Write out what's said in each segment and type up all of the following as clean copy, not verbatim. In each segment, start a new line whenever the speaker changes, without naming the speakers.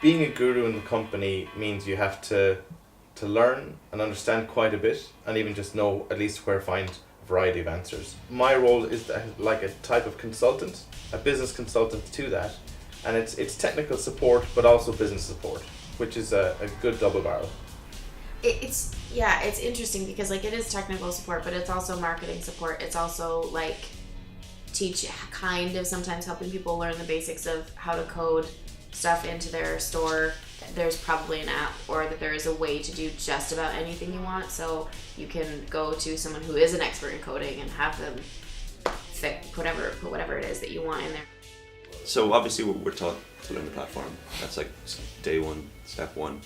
being a guru in the company means you have to learn and understand quite a bit, and even just know at least where to find a variety of answers. My role is like a type of consultant, a business consultant to that, and it's technical support but also business support, which is a good double barrel.
It's interesting because like it is technical support, but it's also marketing support. It's also like sometimes helping people learn the basics of how to code stuff into their store. There's probably an app, or that there is a way to do just about anything you want, so you can go to someone who is an expert in coding and have them put whatever it is that you want in there.
So obviously we're taught to learn the platform. That's like day one, step one.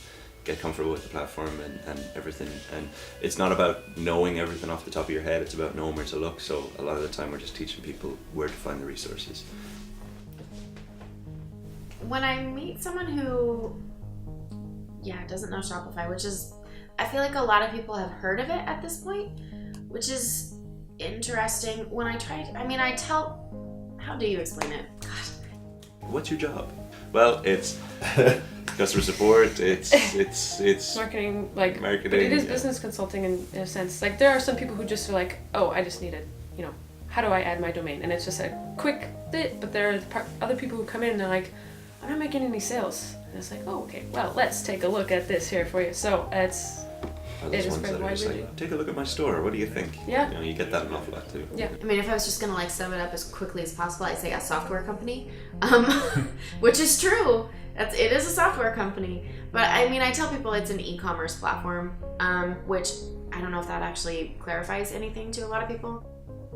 Get comfortable with the platform and everything. And it's not about knowing everything off the top of your head, it's about knowing where to look. So a lot of the time we're just teaching people where to find the resources.
When I meet someone who doesn't know Shopify, which is, I feel like a lot of people have heard of it at this point, which is interesting. When I how do you explain it? God.
What's your job? Well, it's customer support, it's
marketing, but it is business consulting in a sense. Like there are some people who just are like, oh, I just need it, how do I add my domain? And it's just a quick bit, but there are other people who come in and they're like, I'm not making any sales. And it's like, oh, okay, well, let's take a look at this here for you. So it is very wide ranging.
Like, take a look at my store, what do you think?
Yeah.
You get that an awful lot too.
Yeah.
I mean, if I was just gonna like sum it up as quickly as possible, I'd say a software company, which is true. It is a software company. But I mean, I tell people it's an e-commerce platform, which I don't know if that actually clarifies anything to a lot of people.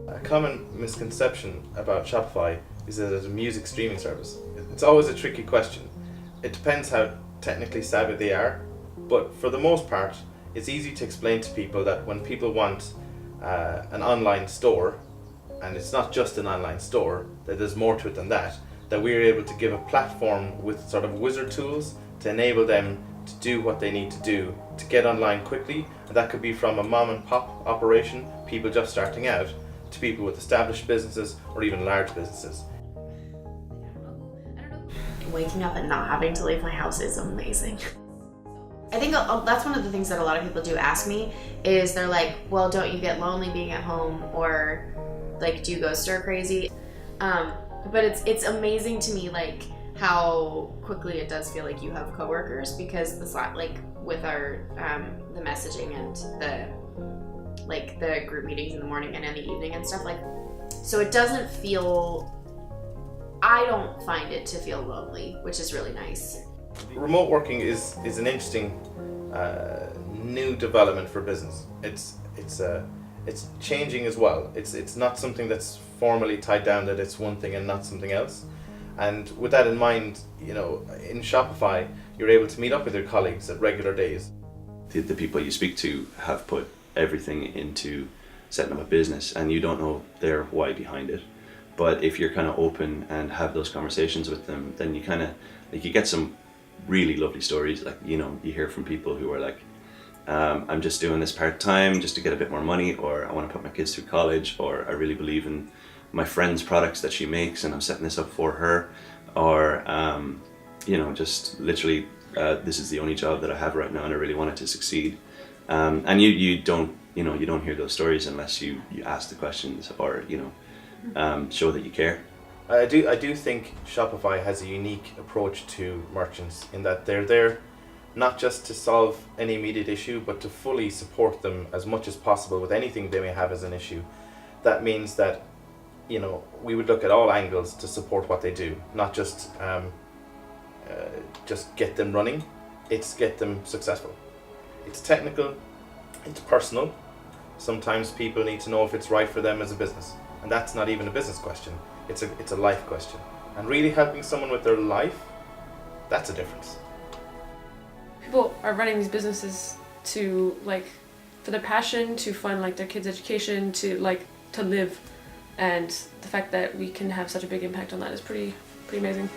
A common misconception about Shopify is that it's a music streaming service. It's always a tricky question. It depends how technically savvy they are, but for the most part, it's easy to explain to people that when people want an online store, and it's not just an online store, that there's more to it than that we're able to give a platform with sort of wizard tools to enable them to do what they need to do to get online quickly. And that could be from a mom and pop operation, people just starting out, to people with established businesses or even large businesses.
Waking up and not having to leave my house is amazing. I think that's one of the things that a lot of people do ask me is they're like, well, don't you get lonely being at home, or like, do you go stir crazy? But it's amazing to me like how quickly it does feel like you have coworkers, because like with our the messaging and the group meetings in the morning and in the evening and stuff, like, so it doesn't feel, I don't find it to feel lonely, which is really nice.
Remote working is an interesting new development for business. It's changing as well. It's not something that's formally tied down that it's one thing and not something else. And with that in mind, in Shopify, you're able to meet up with your colleagues at regular days.
The people you speak to have put everything into setting up a business, and you don't know their why behind it. But if you're kind of open and have those conversations with them, then you kind of like, you get some really lovely stories. Like, you hear from people who are like, I'm just doing this part-time just to get a bit more money, or I want to put my kids through college, or I really believe in my friend's products that she makes and I'm setting this up for her, or just literally this is the only job that I have right now and I really want it to succeed. And you don't hear those stories unless you ask the questions or show that you care.
I do think Shopify has a unique approach to merchants in that they're there not just to solve any immediate issue, but to fully support them as much as possible with anything they may have as an issue. That means that we would look at all angles to support what they do, not just get them running. It's get them successful. It's technical, it's personal. Sometimes people need to know if it's right for them as a business, and that's not even a business question. It's a life question. And really helping someone with their life, that's a difference.
People are running these businesses to for their passion, to fund their kids' education, to live, and the fact that we can have such a big impact on that is pretty amazing.